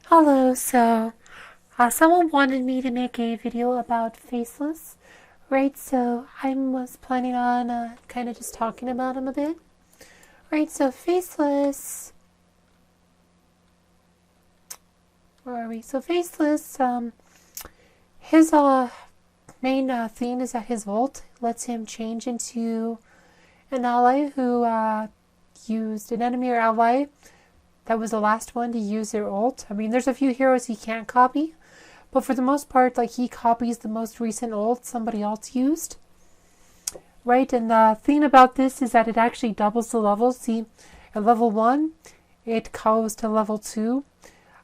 Hello, someone wanted me to make a video about Faceless, right? So I was planning on kind of just talking about him a bit, right? So Faceless, where are we? So Faceless, his main thing is that his ult lets him change into an ally who used an enemy or ally that was the last one to use their ult. I mean, there's a few heroes he can't copy, but for the most part, like, he copies the most recent ult somebody else used. Right, and the thing about this is that it actually doubles the levels. See, at level 1, it goes to level 2,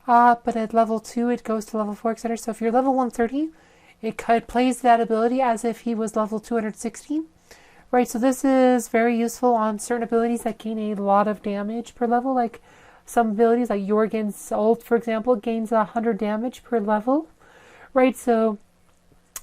but at level 2, it goes to level 4, etc. So if you're level 130, it plays that ability as if he was level 260. Right, so this is very useful on certain abilities that gain a lot of damage per level, like some abilities like Jorgen's ult, for example, gains 100 damage per level, right? So,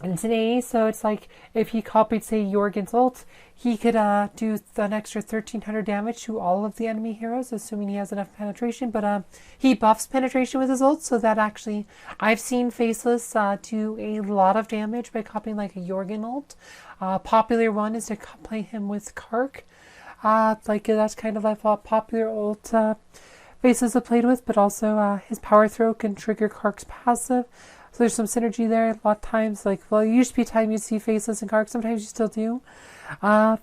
and it's an A, so it's like if he copied, say, Jorgen's ult, he could do an extra 1300 damage to all of the enemy heroes, assuming he has enough penetration, but he buffs penetration with his ult, so that actually, I've seen Faceless do a lot of damage by copying like a Jorgen ult. Popular one is to play him with Kark. Like that's kind of like a popular ult Faceless have played with, but also his power throw can trigger Kark's passive. So there's some synergy there. A lot of times, like, well, it used to be a time you see Faceless and Kark. Sometimes you still do.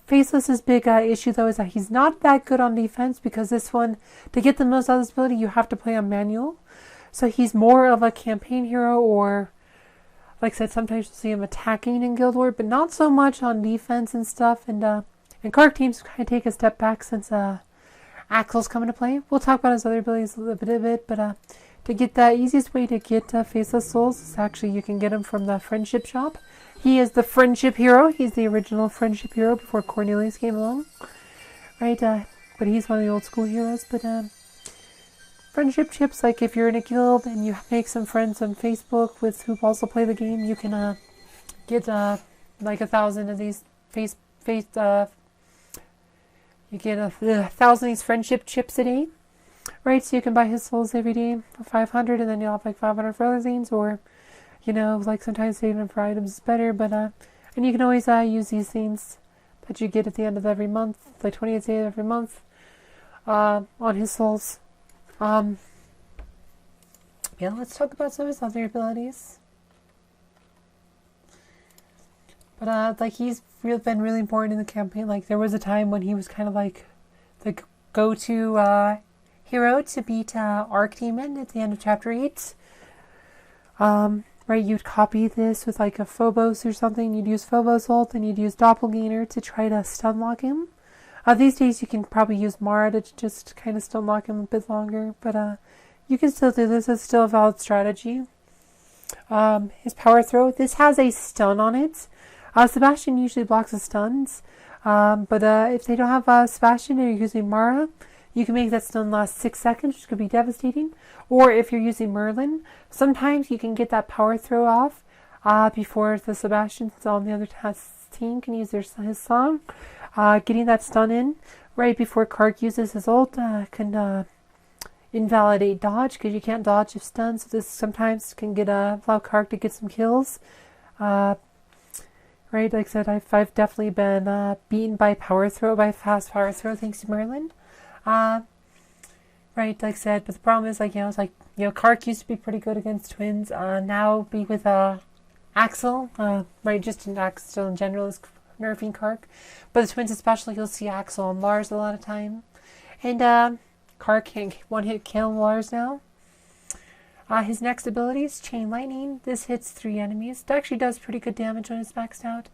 Faceless's big issue, though, is that he's not that good on defense, because this one, to get the most out of this ability, you have to play on manual. So he's more of a campaign hero, or, like I said, sometimes you'll see him attacking in Guild War, but not so much on defense and stuff. And Kark teams kind of take a step back since Axel's coming to play. We'll talk about his other abilities a little bit, but to get the easiest way to get Faceless Souls is actually you can get him from the Friendship Shop. He is the Friendship Hero. He's the original Friendship Hero before Cornelius came along, right? But he's one of the old school heroes. But friendship chips, like if you're in a guild and you make some friends on Facebook with who also play the game, you can get like 1,000 of these you get 1,000 of these friendship chips a day, right? So you can buy his souls every day for 500, and then you'll have like 500 for other things, or, you know, like sometimes saving them for items is better, but, and you can always use these things that you get at the end of every month, like 28th day of every month, on his souls. Yeah, let's talk about some of his other abilities. But like he's been really important in the campaign. Like there was a time when he was kind of like the go-to hero to beat Archdemon at the end of chapter 8. Right, you'd copy this with like a Phobos or something. You'd use Phobos ult and you'd use Doppelganger to try to stun lock him. These days you can probably use Mara to just kind of stun lock him a bit longer, but you can still do this. It's still a valid strategy. His power throw. This has a stun on it. Sebastian usually blocks the stuns, but if they don't have Sebastian and you're using Mara, you can make that stun last 6 seconds, which could be devastating. Or if you're using Merlin, sometimes you can get that power throw off before the Sebastians on the other team can use his song. Getting that stun in right before Kark uses his ult can invalidate dodge, because you can't dodge if stunned. So this sometimes can get allow Kark to get some kills. Right, like I said, I've definitely been beaten by fast power throw, thanks to Merlin. Right, like I said, but the problem is, like, it's like, Kark used to be pretty good against twins. Now be with Axel, right, just in Axel in general is nerfing Kark. But the twins especially, you'll see Axel and Lars a lot of time. And Kark can one-hit kill Lars now. His next ability is Chain Lightning. This hits 3 enemies. It actually does pretty good damage when it's maxed out.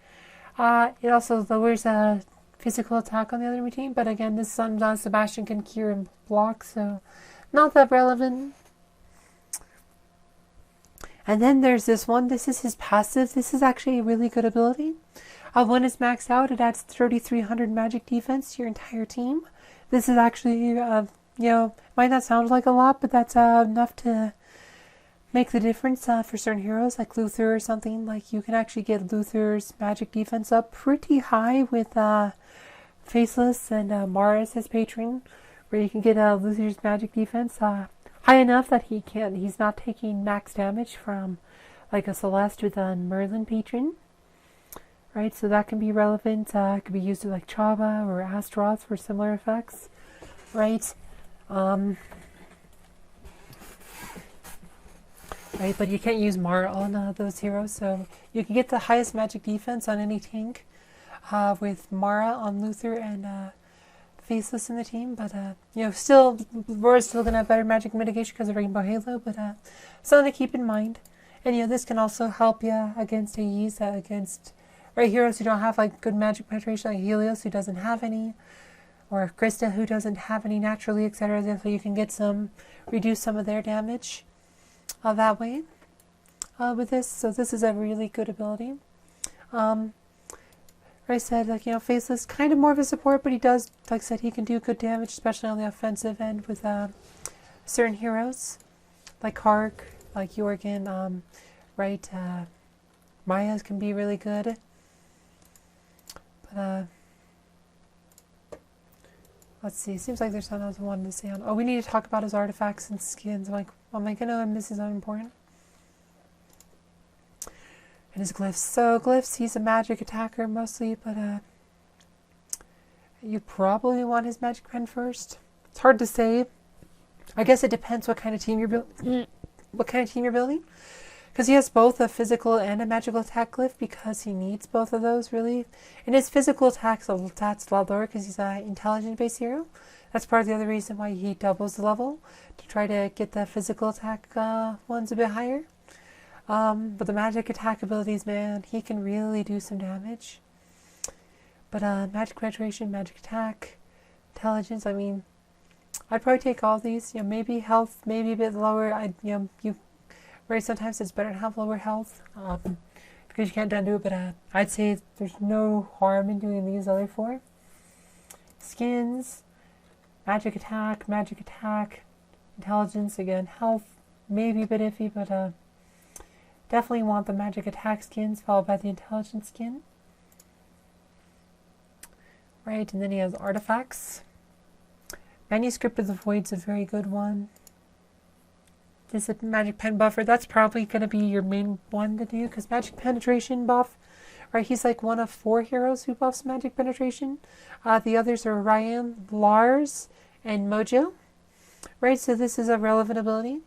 It also lowers physical attack on the other team, but again, this sometimes Sebastian can cure and block, so not that relevant. And then there's this one. This is his passive. This is actually a really good ability. When it's maxed out, it adds 3,300 magic defense to your entire team. This is actually, might not sound like a lot, but that's enough to make the difference for certain heroes like Luther or something. Like you can actually get Luther's magic defense up pretty high with Faceless and Mara as his patron, where you can get Luther's magic defense high enough that he's not taking max damage from like a Celeste with a Merlin patron. Right, so that can be relevant. It could be used with like Chava or Astaroth for similar effects. Right? Right, but you can't use Mara on those heroes, so you can get the highest magic defense on any tank with Mara on Luther and Faceless in the team, but still, we're still gonna have better magic mitigation because of Rainbow Halo, but something to keep in mind. And this can also help you against AEs, against heroes who don't have like good magic penetration, like Helios who doesn't have any, or Krista who doesn't have any naturally, etc. So you can get reduce some of their damage that way with this. So this is a really good ability. I said, Faceless, kind of more of a support, but he does, like I said, he can do good damage, especially on the offensive end with certain heroes, like Hark, like Jorgen, Maya's can be really good. But, let's see, seems like there's something else I wanted to say on. Oh, we need to talk about his artifacts and skins. I'm like, oh my god, I'm missing something important. And his Glyphs. So Glyphs, he's a magic attacker mostly, but you probably want his magic pen first. It's hard to say. I guess it depends what kind of team you're building. Because he has both a physical and a magical attack glyph, because he needs both of those really. And his physical attacks a lot lower because he's an intelligent based hero. That's part of the other reason why he doubles the level, to try to get the physical attack ones a bit higher. But the magic attack abilities, man, he can really do some damage. But magic penetration, magic attack, intelligence, I mean, I'd probably take all these. Maybe health, maybe a bit lower. Sometimes it's better to have lower health because you can't undo it. But I'd say there's no harm in doing these other four. Skins, magic attack, intelligence, again, health, maybe a bit iffy, but definitely want the magic attack skins followed by the intelligence skin. Right, and then he has artifacts. Manuscript of the Void's a very good one. This is a magic pen buffer. That's probably going to be your main one to do, because magic penetration buff, right? He's like one of 4 heroes who buffs magic penetration. The others are Ryan, Lars, and Mojo. Right, so this is a relevant ability.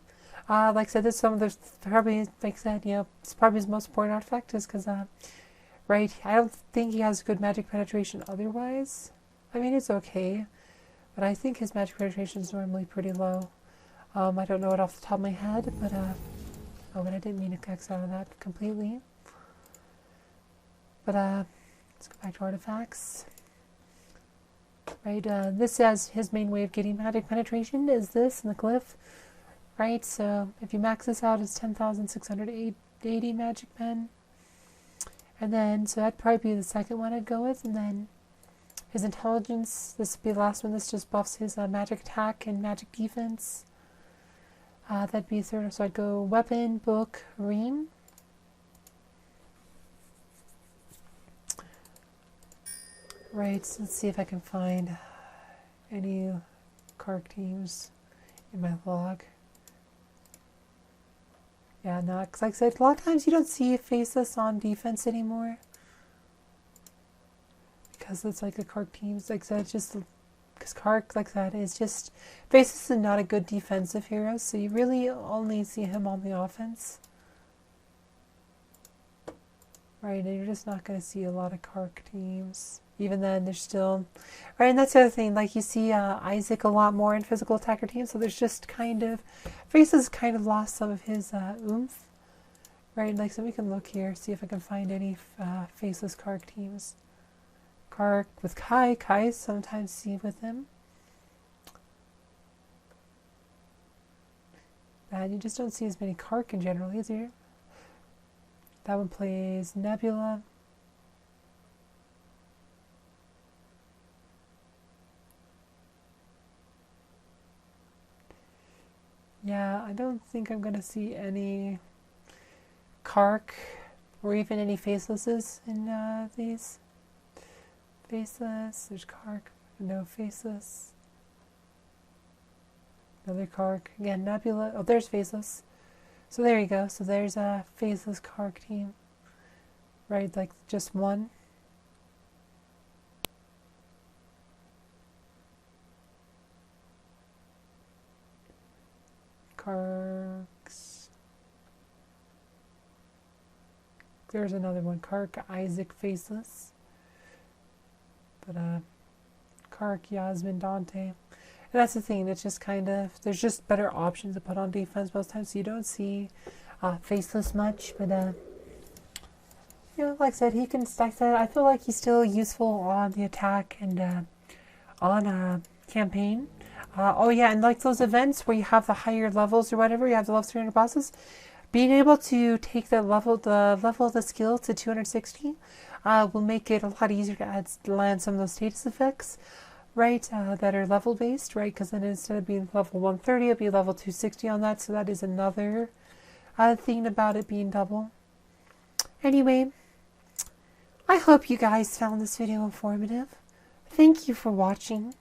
Like I said, this is some of the probably, like I said, it's probably his most important artifact, is because, right, I don't think he has good magic penetration otherwise. I mean, it's okay, but I think his magic penetration is normally pretty low. I don't know it off the top of my head, but, oh, but I didn't mean to X out of that completely. But, let's go back to artifacts. Right, this is his main way of getting magic penetration, is this, and the glyph. Right, so if you max this out, it's 10,680 magic pen. And then, so that'd probably be the second one I'd go with. And then his intelligence, this would be the last one. This just buffs his magic attack and magic defense. That'd be third. So I'd go weapon, book, ream. Right, so let's see if I can find any Kark teams in my log. Yeah, no, because like I said, a lot of times you don't see Faceless on defense anymore. Because it's like the Kark teams, like I said, it's just, because Kark, like that, is just, Faceless is not a good defensive hero, so you really only see him on the offense. Right, and you're just not going to see a lot of Kark teams. Even then, there's still, right, and that's the other thing, like you see Isaac a lot more in physical attacker teams, so there's just kind of, Faceless kind of lost some of his oomph, right, like, so we can look here, see if I can find any Faceless Kark teams. Kark with Kai sometimes see with him. And you just don't see as many Kark in general, is there? That one plays Nebula. Yeah, I don't think I'm going to see any Kark or even any Facelesses in these. Faceless, there's Kark, no Faceless. Another Kark. Again, Nebula. Oh, there's Faceless. So there you go. So there's a Faceless Kark team. Right, like just one. Karks. There's another one. Kark, Isaac, Faceless. But Kark, Yasmin, Dante. And that's the thing. It's just kind of, there's just better options to put on defense most times. So you don't see Faceless much. But you know, like I said, he can stack that. I feel like he's still useful on the attack and on campaign. Oh yeah, and like those events where you have the higher levels or whatever, you have the level 300 bosses, being able to take the level of the skill to 260 will make it a lot easier to land some of those status effects, right, that are level based, right, because then instead of being level 130, it'll be level 260 on that, so that is another thing about it being double. Anyway, I hope you guys found this video informative. Thank you for watching.